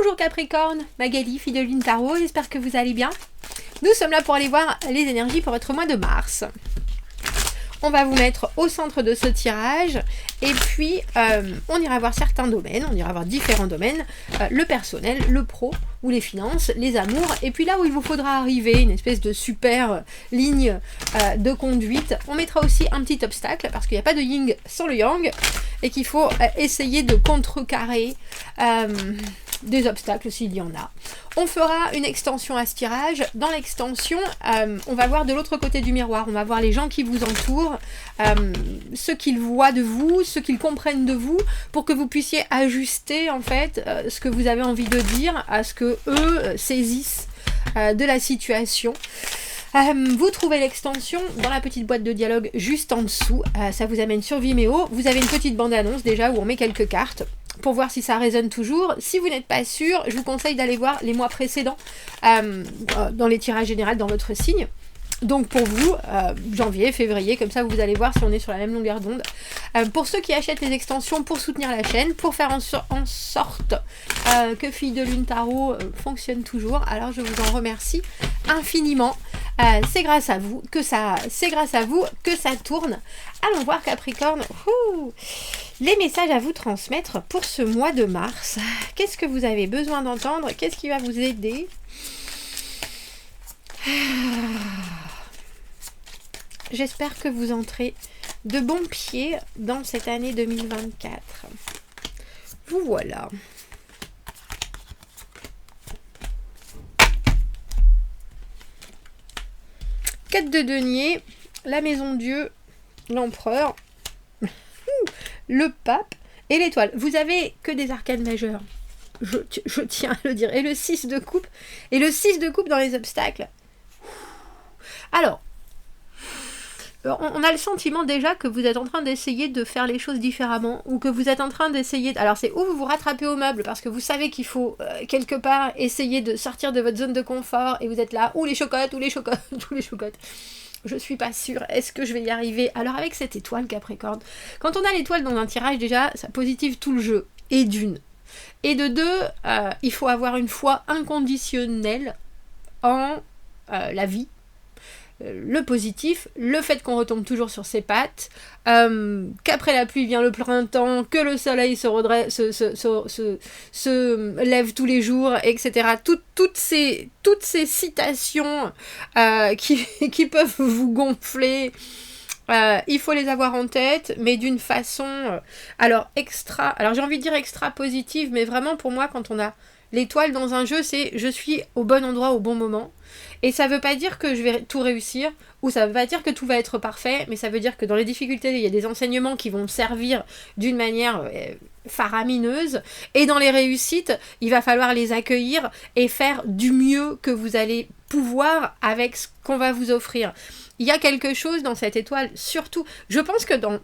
Bonjour Capricorne, Magali, fille de Lune Tarot, j'espère que vous allez bien. Nous sommes là pour aller voir les énergies pour votre mois de mars. On va vous mettre au centre de ce tirage et puis on ira voir certains domaines, on ira voir différents domaines, le personnel, le pro ou les finances, les amours et puis là où il vous faudra arriver, une espèce de super ligne de conduite. On mettra aussi un petit obstacle parce qu'il n'y a pas de yin sans le yang et qu'il faut essayer de contrecarrer des obstacles s'il y en a. On fera une extension à ce tirage. Dans l'extension, on va voir de l'autre côté du miroir. On va voir les gens qui vous entourent, ce qu'ils voient de vous, ce qu'ils comprennent de vous, pour que vous puissiez ajuster en fait ce que vous avez envie de dire à ce que eux saisissent de la situation. Vous trouvez l'extension dans la petite boîte de dialogue juste en dessous. Ça vous amène sur Vimeo. Vous avez une petite bande-annonce déjà où on met quelques cartes pour voir si ça résonne toujours. Si vous n'êtes pas sûr, je vous conseille d'aller voir les mois précédents dans les tirages généraux dans votre signe. Donc pour vous, janvier, février, comme ça vous allez voir si on est sur la même longueur d'onde. Pour ceux qui achètent les extensions pour soutenir la chaîne, pour faire en sorte que Fille de Lune Tarot fonctionne toujours, alors je vous en remercie infiniment. C'est grâce à vous que ça tourne. Allons voir Capricorne. Les messages à vous transmettre pour ce mois de mars. Qu'est-ce que vous avez besoin d'entendre? Qu'est-ce qui va vous aider? J'espère que vous entrez de bon pied dans cette année 2024. Vous voilà. Quatre de denier, la maison Dieu, l'empereur, le pape et l'étoile. Vous avez que des arcanes majeurs. Je tiens à le dire. Et le 6 de coupe. Et le 6 de coupe dans les obstacles. Alors, on a le sentiment déjà que vous êtes en train d'essayer de faire les choses différemment, ou que vous êtes en train d'essayer... Alors c'est où vous vous rattrapez au meuble, parce que vous savez qu'il faut quelque part essayer de sortir de votre zone de confort, et vous êtes là, ou les chocottes, ou les chocottes, ou les chocottes. Je suis pas sûre, est-ce que je vais y arriver? Alors avec cette étoile Capricorne, quand on a l'étoile dans un tirage déjà, ça positive tout le jeu, et d'une. Et de deux, il faut avoir une foi inconditionnelle en la vie, le positif, le fait qu'on retombe toujours sur ses pattes, qu'après la pluie vient le printemps, que le soleil se lève tous les jours, etc. Toutes ces citations qui peuvent vous gonfler, il faut les avoir en tête, mais d'une façon alors j'ai envie de dire extra positive, mais vraiment pour moi quand on a l'étoile dans un jeu, c'est je suis au bon endroit au bon moment. Et ça veut pas dire que je vais tout réussir, ou ça veut pas dire que tout va être parfait, mais ça veut dire que dans les difficultés, il y a des enseignements qui vont me servir d'une manière faramineuse, et dans les réussites, il va falloir les accueillir et faire du mieux que vous allez pouvoir avec ce qu'on va vous offrir. Il y a quelque chose dans cette étoile, surtout, je pense que dans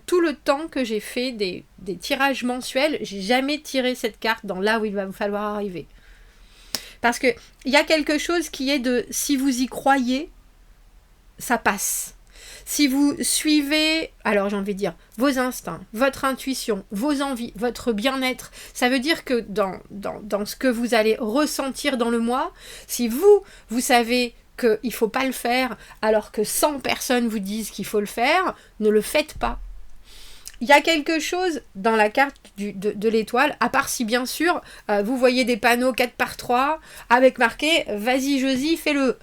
tout le temps que j'ai fait des tirages mensuels, j'ai jamais tiré cette carte dans là où il va vous falloir arriver. Parce que il y a quelque chose qui est de, si vous y croyez, ça passe. Si vous suivez, alors j'ai envie de dire, vos instincts, votre intuition, vos envies, votre bien-être, ça veut dire que dans ce que vous allez ressentir dans le mois, si vous savez qu'il ne faut pas le faire, alors que 100 personnes vous disent qu'il faut le faire, ne le faites pas. Il y a quelque chose dans la carte de l'étoile, à part si bien sûr vous voyez des panneaux 4x3 avec marqué « Vas-y Josie, fais-le ».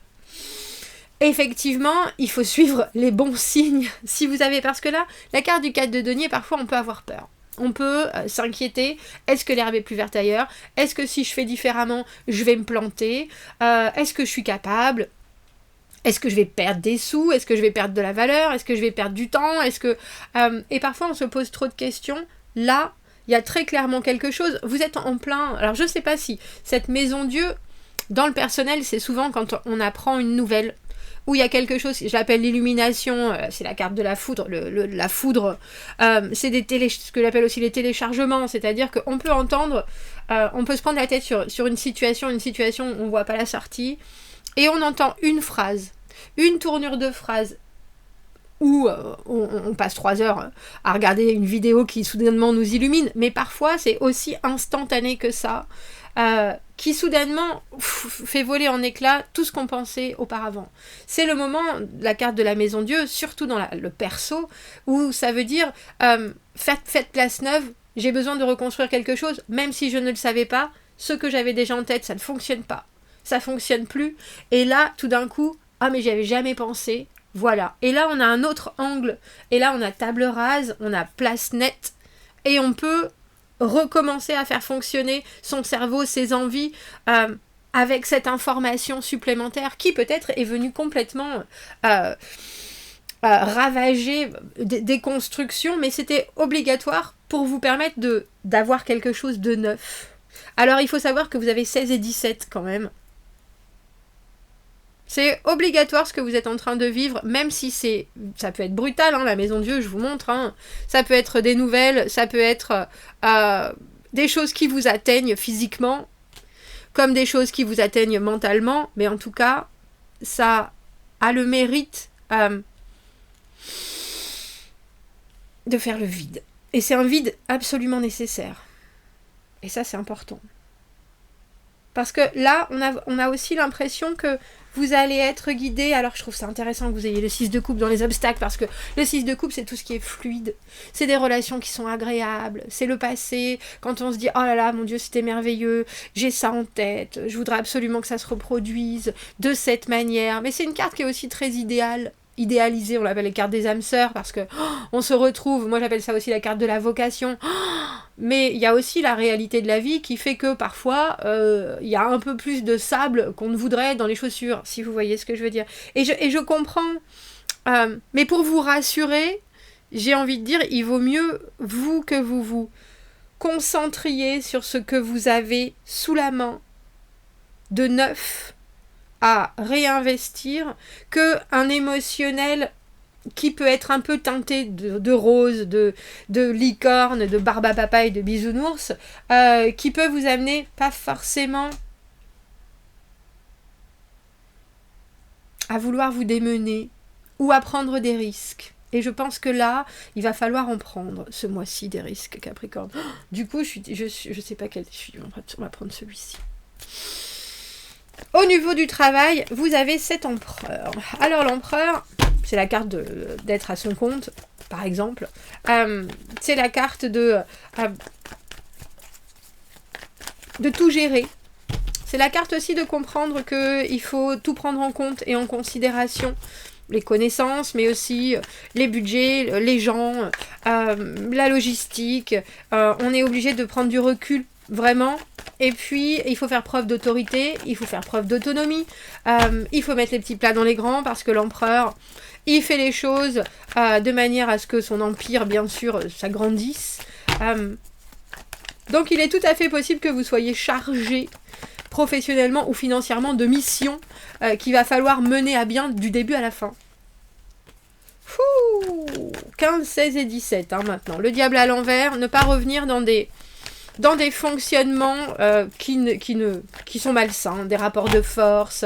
Effectivement, il faut suivre les bons signes. Si vous avez, parce que là, la carte du 4 de denier, parfois on peut avoir peur. On peut s'inquiéter, est-ce que l'herbe est plus verte ailleurs? Est-ce que si je fais différemment, je vais me planter? Est-ce que je suis capable? Est-ce que je vais perdre des sous? Est-ce que je vais perdre de la valeur? Est-ce que je vais perdre du temps? Et parfois on se pose trop de questions. Là, il y a très clairement quelque chose. Vous êtes en plein... Alors je ne sais pas si cette maison Dieu, dans le personnel, c'est souvent quand on apprend une nouvelle, où il y a quelque chose, je l'appelle l'illumination, c'est la carte de la foudre, la foudre, c'est ce que j'appelle aussi les téléchargements, c'est-à-dire qu'on peut entendre, on peut se prendre la tête sur une situation où on ne voit pas la sortie, et on entend une phrase, une tournure de phrase ou on passe 3 heures à regarder une vidéo qui soudainement nous illumine, mais parfois c'est aussi instantané que ça, qui soudainement fait voler en éclats tout ce qu'on pensait auparavant. C'est le moment, la carte de la maison Dieu, surtout dans le perso, où ça veut dire faites place neuve, j'ai besoin de reconstruire quelque chose, même si je ne le savais pas, ce que j'avais déjà en tête, ça ne fonctionne pas, ça fonctionne plus, et là, tout d'un coup, mais j'y avais jamais pensé, voilà. Et là, on a un autre angle, et là, on a table rase, on a place nette, et on peut recommencer à faire fonctionner son cerveau, ses envies, avec cette information supplémentaire qui peut-être est venue complètement ravager des constructions, mais c'était obligatoire pour vous permettre d'avoir quelque chose de neuf. Alors il faut savoir que vous avez 16 et 17 quand même. C'est obligatoire ce que vous êtes en train de vivre, même si ça peut être brutal, hein, la maison Dieu, je vous montre, hein. Ça peut être des nouvelles, ça peut être des choses qui vous atteignent physiquement, comme des choses qui vous atteignent mentalement, mais en tout cas, ça a le mérite de faire le vide. Et c'est un vide absolument nécessaire. Et ça, c'est important. Parce que là, on a aussi l'impression que vous allez être guidé. Alors, je trouve ça intéressant que vous ayez le 6 de coupe dans les obstacles, parce que le 6 de coupe, c'est tout ce qui est fluide. C'est des relations qui sont agréables. C'est le passé. Quand on se dit, oh là là, mon Dieu, c'était merveilleux. J'ai ça en tête. Je voudrais absolument que ça se reproduise de cette manière. Mais c'est une carte qui est aussi très idéalisée. On l'appelle les cartes des âmes sœurs, parce que on se retrouve. Moi, j'appelle ça aussi la carte de la vocation. Mais il y a aussi la réalité de la vie qui fait que parfois, il y a un peu plus de sable qu'on ne voudrait dans les chaussures, si vous voyez ce que je veux dire. Et je comprends. Mais pour vous rassurer, j'ai envie de dire, il vaut mieux, vous, que vous vous concentriez sur ce que vous avez sous la main de neuf à réinvestir qu'un émotionnel qui peut être un peu teinté de rose, de licorne, de barbe à papa et de bisounours, qui peut vous amener pas forcément à vouloir vous démener ou à prendre des risques. Et je pense que là, il va falloir en prendre ce mois-ci des risques, Capricorne. Du coup, je sais pas quel... On va prendre celui-ci. Au niveau du travail, vous avez cet empereur. Alors l'empereur, c'est la carte d'être à son compte, par exemple. C'est la carte de tout gérer. C'est la carte aussi de comprendre qu'il faut tout prendre en compte et en considération. Les connaissances, mais aussi les budgets, les gens, la logistique. On est obligé de prendre du recul, vraiment. Et puis, il faut faire preuve d'autorité, il faut faire preuve d'autonomie. Il faut mettre les petits plats dans les grands, parce que l'empereur, il fait les choses de manière à ce que son empire, bien sûr, s'agrandisse. Donc, il est tout à fait possible que vous soyez chargé professionnellement ou financièrement de missions qu'il va falloir mener à bien du début à la fin. 15, 16 et 17 maintenant. Le diable à l'envers, ne pas revenir dans des fonctionnements qui sont malsains, des rapports de force,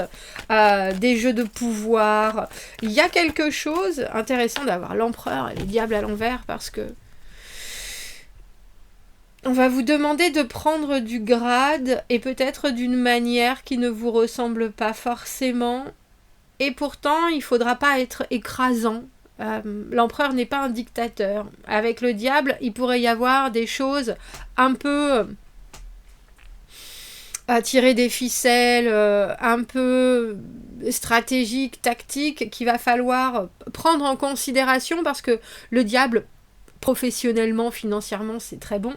des jeux de pouvoir. Il y a quelque chose intéressant d'avoir l'empereur et le diable à l'envers, parce que on va vous demander de prendre du grade, et peut-être d'une manière qui ne vous ressemble pas forcément, et pourtant il ne faudra pas être écrasant. L'empereur n'est pas un dictateur. Avec le diable, il pourrait y avoir des choses un peu à tirer des ficelles, un peu stratégiques, tactiques, qu'il va falloir prendre en considération, parce que le diable, professionnellement, financièrement, c'est très bon.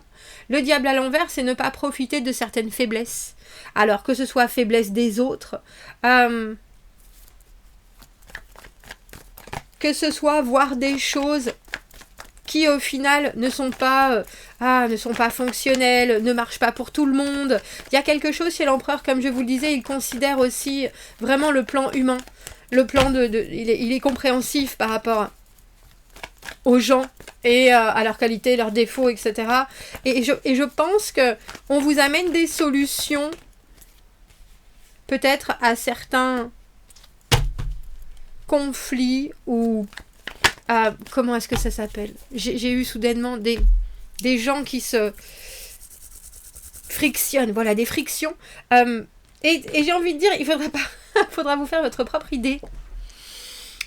Le diable à l'envers, c'est ne pas profiter de certaines faiblesses. Alors que ce soit faiblesse des autres, que ce soit voir des choses qui au final ne sont pas fonctionnelles, ne marchent pas pour tout le monde. Il y a quelque chose chez l'empereur, comme je vous le disais, il considère aussi vraiment le plan humain. Le plan il est compréhensif par rapport aux gens et à leurs qualités, leurs défauts, etc. Et je pense que on vous amène des solutions peut-être à certains conflits ou comment est-ce que ça s'appelle? J'ai eu soudainement des gens qui se frictionnent, voilà, des frictions. Et j'ai envie de dire, il faudra vous faire votre propre idée.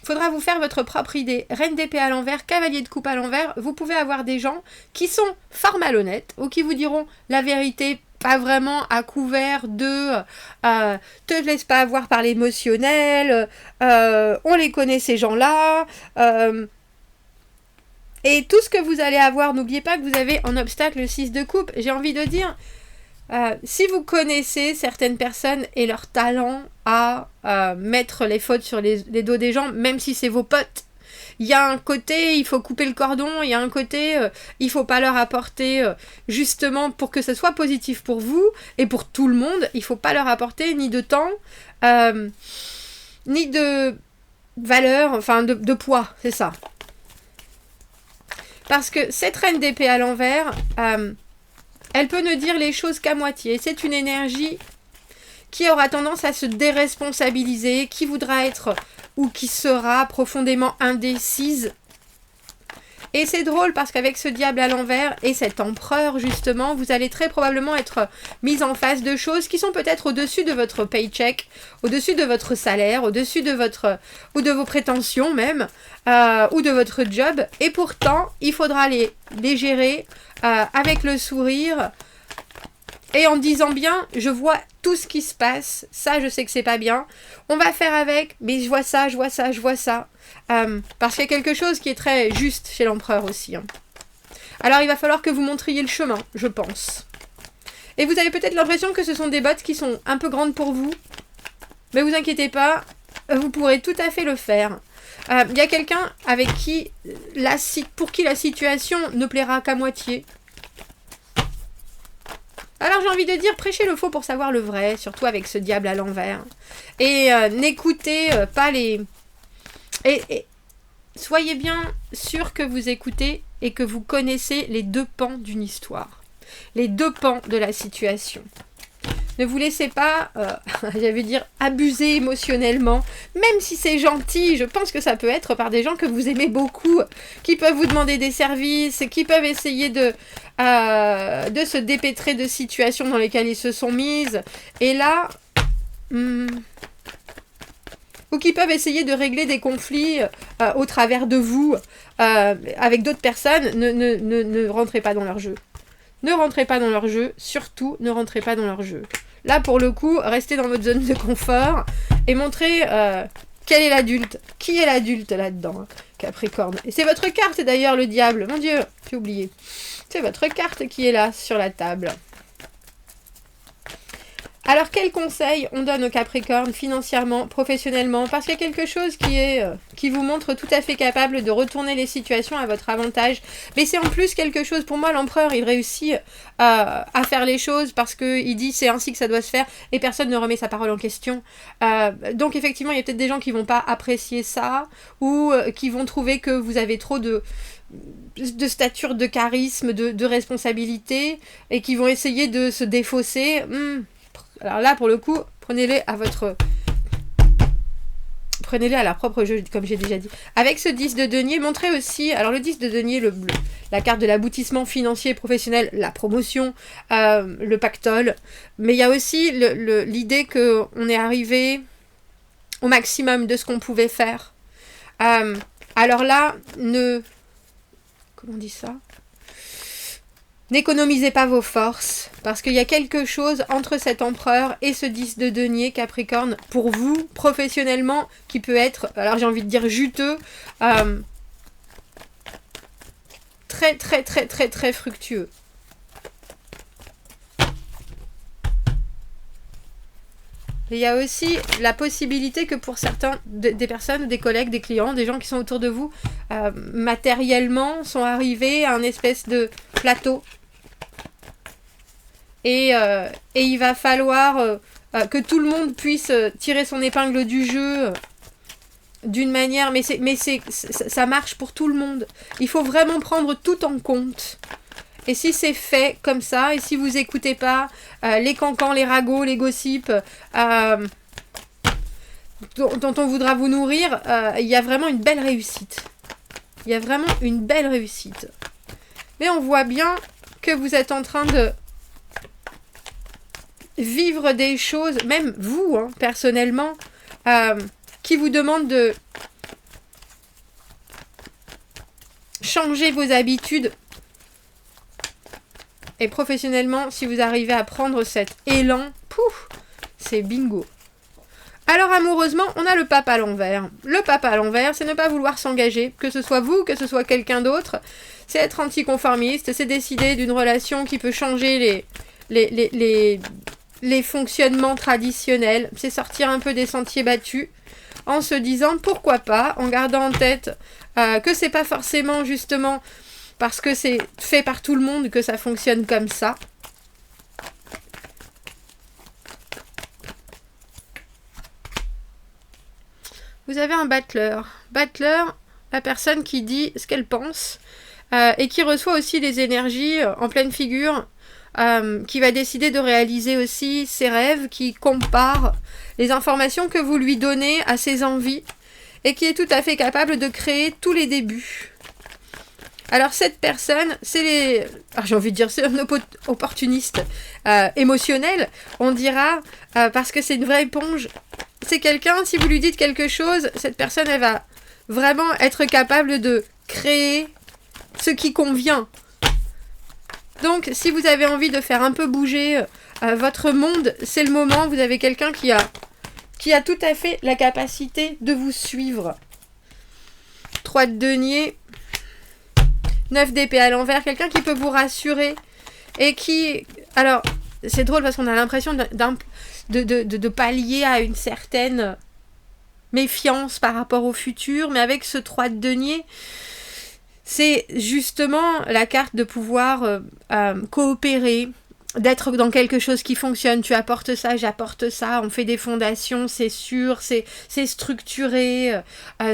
Faudra vous faire votre propre idée. Reine d'épée à l'envers, cavalier de coupe à l'envers, vous pouvez avoir des gens qui sont fort malhonnêtes ou qui vous diront la vérité pas vraiment à couvert de te laisse pas avoir par l'émotionnel, on les connaît ces gens-là, et tout ce que vous allez avoir, n'oubliez pas que vous avez en obstacle le 6 de coupe. J'ai envie de dire, si vous connaissez certaines personnes et leur talent à mettre les fautes sur les dos des gens, même si c'est vos potes, il y a un côté, il faut couper le cordon, il y a un côté, il faut pas leur apporter, justement, pour que ce soit positif pour vous et pour tout le monde, il faut pas leur apporter ni de temps, ni de valeur, enfin de poids, c'est ça. Parce que cette reine d'épée à l'envers, elle peut ne dire les choses qu'à moitié. C'est une énergie qui aura tendance à se déresponsabiliser, qui voudra être ou qui sera profondément indécise. Et c'est drôle parce qu'avec ce diable à l'envers et cet empereur justement, vous allez très probablement être mis en face de choses qui sont peut-être au-dessus de votre paycheck, au-dessus de votre salaire, au-dessus de votre ou de vos prétentions même, ou de votre job. Et pourtant, il faudra les gérer avec le sourire. Et en disant bien, je vois tout ce qui se passe, ça je sais que c'est pas bien, on va faire avec, mais je vois ça, je vois ça, je vois ça. Parce qu'il y a quelque chose qui est très juste chez l'empereur aussi. Hein. Alors il va falloir que vous montriez le chemin, je pense. Et vous avez peut-être l'impression que ce sont des bottes qui sont un peu grandes pour vous, mais vous inquiétez pas, vous pourrez tout à fait le faire. Il y a quelqu'un avec qui pour qui la situation ne plaira qu'à moitié. Alors j'ai envie de dire, prêchez le faux pour savoir le vrai, surtout avec ce diable à l'envers. Et n'écoutez pas les... Et soyez bien sûr que vous écoutez et que vous connaissez les deux pans d'une histoire. Les deux pans de la situation. Ne vous laissez pas, j'allais dire, abuser émotionnellement. Même si c'est gentil, je pense que ça peut être par des gens que vous aimez beaucoup, qui peuvent vous demander des services, qui peuvent essayer de se dépêtrer de situations dans lesquelles ils se sont mises. Et là... ou qui peuvent essayer de régler des conflits au travers de vous, avec d'autres personnes. Ne rentrez pas dans leur jeu. Ne rentrez pas dans leur jeu, surtout ne rentrez pas dans leur jeu. Là, pour le coup, restez dans votre zone de confort et montrez quel est l'adulte. Qui est l'adulte là-dedans, hein, Capricorne. Et c'est votre carte d'ailleurs, le diable. Mon Dieu, j'ai oublié. C'est votre carte qui est là, sur la table. Alors, quels conseils on donne aux Capricornes, financièrement, professionnellement? Parce qu'il y a quelque chose qui vous montre tout à fait capable de retourner les situations à votre avantage. Mais c'est en plus quelque chose, pour moi, l'empereur, il réussit à faire les choses parce qu'il dit c'est ainsi que ça doit se faire et personne ne remet sa parole en question. Donc, effectivement, il y a peut-être des gens qui vont pas apprécier ça ou qui vont trouver que vous avez trop de stature, de charisme, de responsabilité et qui vont essayer de se défausser. Alors là, pour le coup, prenez-les à leur propre jeu, comme j'ai déjà dit. Avec ce 10 de denier, montrez aussi... Alors le 10 de denier, la carte de l'aboutissement financier et professionnel, la promotion, le pactole. Mais il y a aussi l'idée qu'on est arrivé au maximum de ce qu'on pouvait faire. Alors là, comment on dit ça ? N'économisez pas vos forces, parce qu'il y a quelque chose entre cet empereur et ce 10 de denier, Capricorne, pour vous, professionnellement, qui peut être, alors j'ai envie de dire juteux, très très très très très fructueux. Et il y a aussi la possibilité que pour certains, des personnes, des collègues, des clients, des gens qui sont autour de vous, matériellement, sont arrivés à un espèce de plateau. Et il va falloir que tout le monde puisse tirer son épingle du jeu d'une manière... Mais ça marche pour tout le monde. Il faut vraiment prendre tout en compte. Et si c'est fait comme ça, et si vous écoutez pas les cancans, les ragots, les gossips dont on voudra vous nourrir, il y a vraiment une belle réussite. Il y a vraiment une belle réussite. Mais on voit bien que vous êtes en train de vivre des choses, même vous, hein, personnellement, qui vous demandent de changer vos habitudes. Et professionnellement, si vous arrivez à prendre cet élan, pouf, c'est bingo. Alors amoureusement, on a le pape à l'envers. Le pape à l'envers, c'est ne pas vouloir s'engager, que ce soit vous, que ce soit quelqu'un d'autre. C'est être anticonformiste, c'est décider d'une relation qui peut changer les fonctionnements traditionnels. C'est sortir un peu des sentiers battus en se disant pourquoi pas, en gardant en tête que c'est pas forcément justement parce que c'est fait par tout le monde que ça fonctionne comme ça. Vous avez un battleur. Battleur, la personne qui dit ce qu'elle pense et qui reçoit aussi les énergies en pleine figure, qui va décider de réaliser aussi ses rêves, qui compare les informations que vous lui donnez à ses envies et qui est tout à fait capable de créer tous les débuts. Alors cette personne, j'ai envie de dire, c'est un opportuniste émotionnel, on dira, parce que c'est une vraie éponge. C'est quelqu'un, si vous lui dites quelque chose, cette personne, elle va vraiment être capable de créer ce qui convient. Donc, si vous avez envie de faire un peu bouger votre monde, c'est le moment. Vous avez quelqu'un qui a tout à fait la capacité de vous suivre. 3 de denier, 9 d'épée à l'envers, quelqu'un qui peut vous rassurer et qui... Alors, c'est drôle parce qu'on a l'impression de pallier à une certaine méfiance par rapport au futur, mais avec ce 3 de denier, c'est justement la carte de pouvoir coopérer, d'être dans quelque chose qui fonctionne. Tu apportes ça, j'apporte ça, on fait des fondations, c'est sûr, c'est structuré,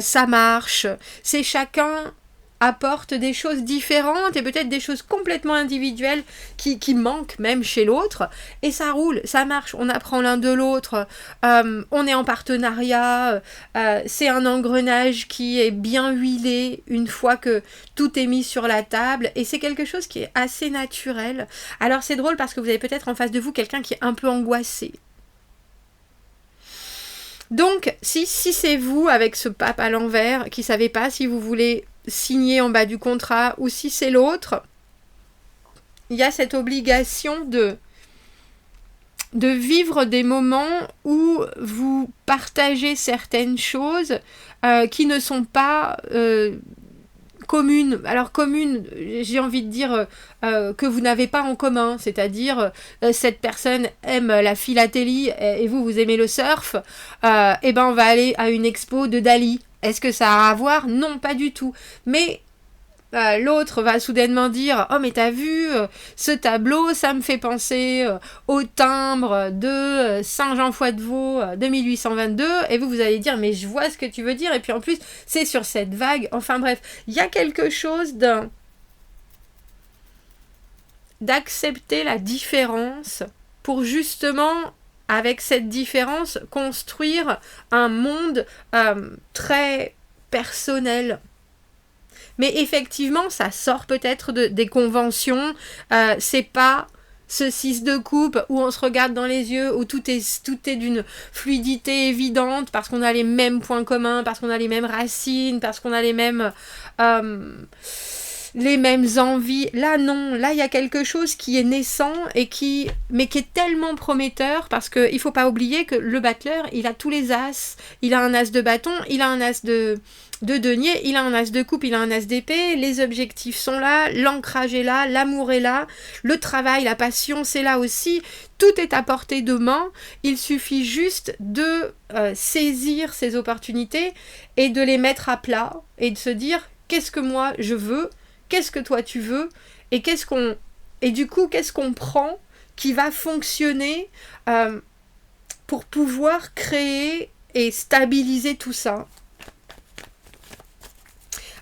ça marche. C'est chacun apporte des choses différentes et peut-être des choses complètement individuelles qui manquent même chez l'autre, et ça roule, ça marche, on apprend l'un de l'autre, on est en partenariat, c'est un engrenage qui est bien huilé une fois que tout est mis sur la table, et c'est quelque chose qui est assez naturel. Alors c'est drôle parce que vous avez peut-être en face de vous quelqu'un qui est un peu angoissé. Donc si c'est vous avec ce pape à l'envers qui ne savez pas si vous voulez signer en bas du contrat ou si c'est l'autre, il y a cette obligation de vivre des moments où vous partagez certaines choses qui ne sont pas communes. Alors communes, j'ai envie de dire que vous n'avez pas en commun, c'est-à-dire cette personne aime la philatélie et vous aimez le surf, et ben on va aller à une expo de Dali. Est-ce que ça a à voir? Non, pas du tout. Mais l'autre va soudainement dire « Oh, mais t'as vu, ce tableau, ça me fait penser au timbre de Saint-Jean-Foy-de-Vaux de 1822. » Et vous allez dire « Mais je vois ce que tu veux dire. » Et puis en plus, c'est sur cette vague. Enfin bref, il y a quelque chose d'accepter la différence pour justement... avec cette différence, construire un monde très personnel. Mais effectivement, ça sort peut-être des conventions. C'est pas ce 6 de coupe où on se regarde dans les yeux, où tout est d'une fluidité évidente, parce qu'on a les mêmes points communs, parce qu'on a les mêmes racines, parce qu'on a les mêmes envies. Là, non. Là, il y a quelque chose qui est naissant mais qui est tellement prometteur, parce qu'il ne faut pas oublier que le battleur, il a tous les as. Il a un as de bâton, il a un as de denier, il a un as de coupe, il a un as d'épée. Les objectifs sont là, l'ancrage est là, l'amour est là, le travail, la passion, c'est là aussi. Tout est à portée de main. Il suffit juste de saisir ces opportunités et de les mettre à plat et de se dire « Qu'est-ce que moi je veux ? Qu'est-ce que toi tu veux ? Et qu'est-ce qu'on prend qui va fonctionner pour pouvoir créer et stabiliser tout ça ?»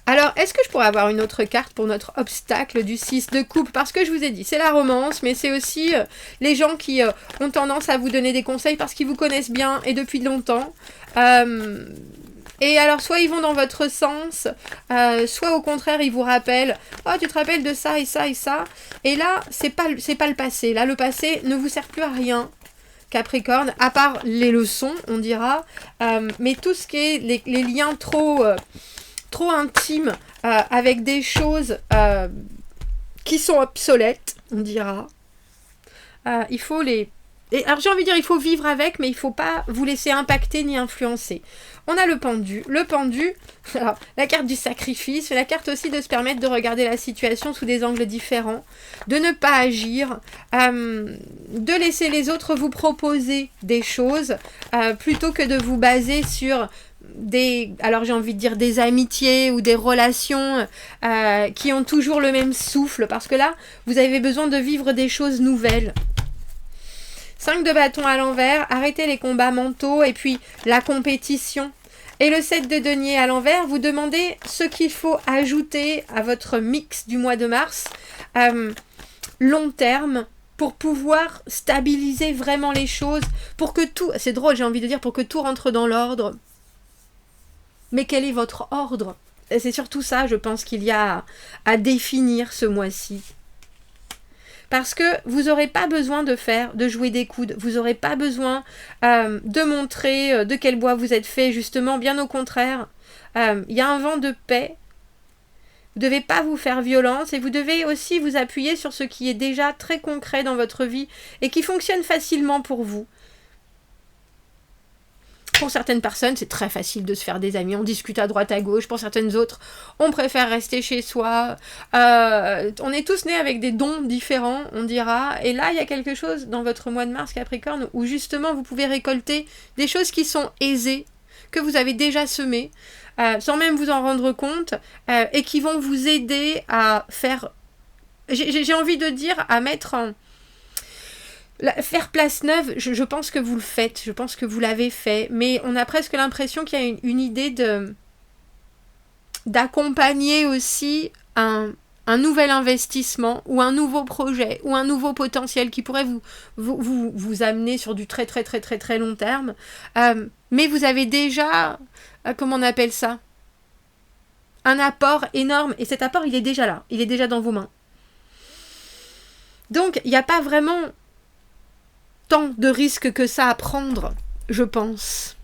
Alors, est-ce que je pourrais avoir une autre carte pour notre obstacle du 6 de coupe? Parce que je vous ai dit, c'est la romance, mais c'est aussi les gens qui ont tendance à vous donner des conseils parce qu'ils vous connaissent bien et depuis longtemps. Et alors, soit ils vont dans votre sens, soit au contraire, ils vous rappellent « Oh, tu te rappelles de ça et ça et ça ?» Et là, c'est pas le passé. Là, le passé ne vous sert plus à rien, Capricorne, à part les leçons, on dira. Mais tout ce qui est les liens trop intimes, avec des choses qui sont obsolètes, on dira. Il faut les... alors j'ai envie de dire, il faut vivre avec, mais il ne faut pas vous laisser impacter ni influencer. On a le pendu. Le pendu, alors, la carte du sacrifice, la carte aussi de se permettre de regarder la situation sous des angles différents, de ne pas agir, de laisser les autres vous proposer des choses, plutôt que de vous baser sur alors j'ai envie de dire des amitiés ou des relations qui ont toujours le même souffle, parce que là, vous avez besoin de vivre des choses nouvelles. 5 de bâton à l'envers, arrêtez les combats mentaux et puis la compétition. Et le 7 de denier à l'envers, vous demandez ce qu'il faut ajouter à votre mix du mois de mars, long terme, pour pouvoir stabiliser vraiment les choses, pour que tout, c'est drôle j'ai envie de dire, pour que tout rentre dans l'ordre. Mais quel est votre ordre? Et c'est surtout ça, je pense, qu'il y a à définir ce mois-ci. Parce que vous n'aurez pas besoin de jouer des coudes. Vous n'aurez pas besoin de montrer de quel bois vous êtes fait, justement. Bien au contraire, il y a un vent de paix. Vous ne devez pas vous faire violence et vous devez aussi vous appuyer sur ce qui est déjà très concret dans votre vie et qui fonctionne facilement pour vous. Pour certaines personnes, c'est très facile de se faire des amis. On discute à droite, à gauche. Pour certaines autres, on préfère rester chez soi. On est tous nés avec des dons différents, on dira. Et là, il y a quelque chose dans votre mois de mars, Capricorne, où justement, vous pouvez récolter des choses qui sont aisées, que vous avez déjà semées, sans même vous en rendre compte, et qui vont vous aider à faire... J'ai envie de dire, à mettre en... Faire place neuve, je pense que vous le faites, je pense que vous l'avez fait, mais on a presque l'impression qu'il y a une idée d'accompagner aussi un nouvel investissement ou un nouveau projet ou un nouveau potentiel qui pourrait vous amener sur du très très très très très long terme, mais vous avez déjà, comment on appelle ça, un apport énorme, et cet apport il est déjà là, il est déjà dans vos mains. Donc il n'y a pas vraiment tant de risques que ça à prendre, je pense.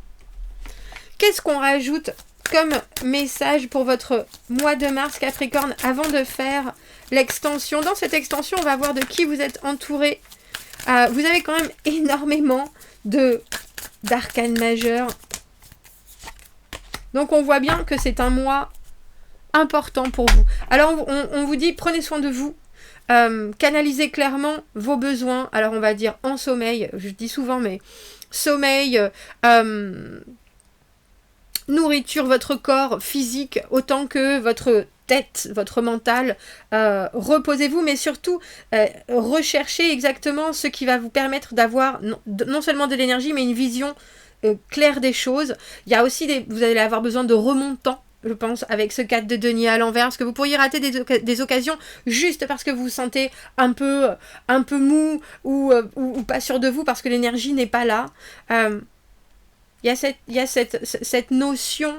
Qu'est-ce qu'on rajoute comme message pour votre mois de mars, Capricorne, avant de faire l'extension? Dans cette extension, on va voir de qui vous êtes entouré. Vous avez quand même énormément d'arcanes majeures. Donc on voit bien que c'est un mois important pour vous. Alors on vous dit, prenez soin de vous. Canalisez clairement vos besoins, alors on va dire en sommeil, je dis souvent, mais sommeil, nourriture, votre corps physique, autant que votre tête, votre mental, reposez-vous, mais surtout recherchez exactement ce qui va vous permettre d'avoir non seulement de l'énergie, mais une vision claire des choses. Il y a aussi vous allez avoir besoin de remontants, je pense, avec ce 4 de denier à l'envers, parce que vous pourriez rater des occasions juste parce que vous vous sentez un peu mou ou pas sûr de vous, parce que l'énergie n'est pas là. Il y a cette notion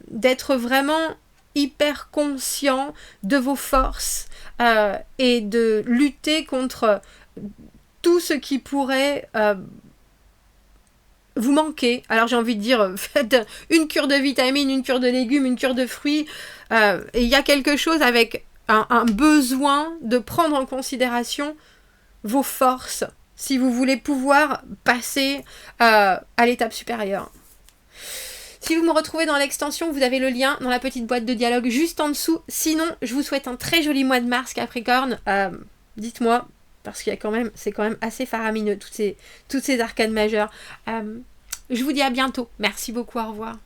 d'être vraiment hyper conscient de vos forces et de lutter contre tout ce qui pourrait... vous manquez. Alors j'ai envie de dire, faites une cure de vitamines, une cure de légumes, une cure de fruits. Et il y a quelque chose avec un besoin de prendre en considération vos forces si vous voulez pouvoir passer à l'étape supérieure. Si vous me retrouvez dans l'extension, vous avez le lien dans la petite boîte de dialogue juste en dessous. Sinon, je vous souhaite un très joli mois de mars, Capricorne. Dites-moi, parce qu'il y a c'est quand même assez faramineux, toutes ces arcanes majeures. Je vous dis à bientôt. Merci beaucoup, au revoir.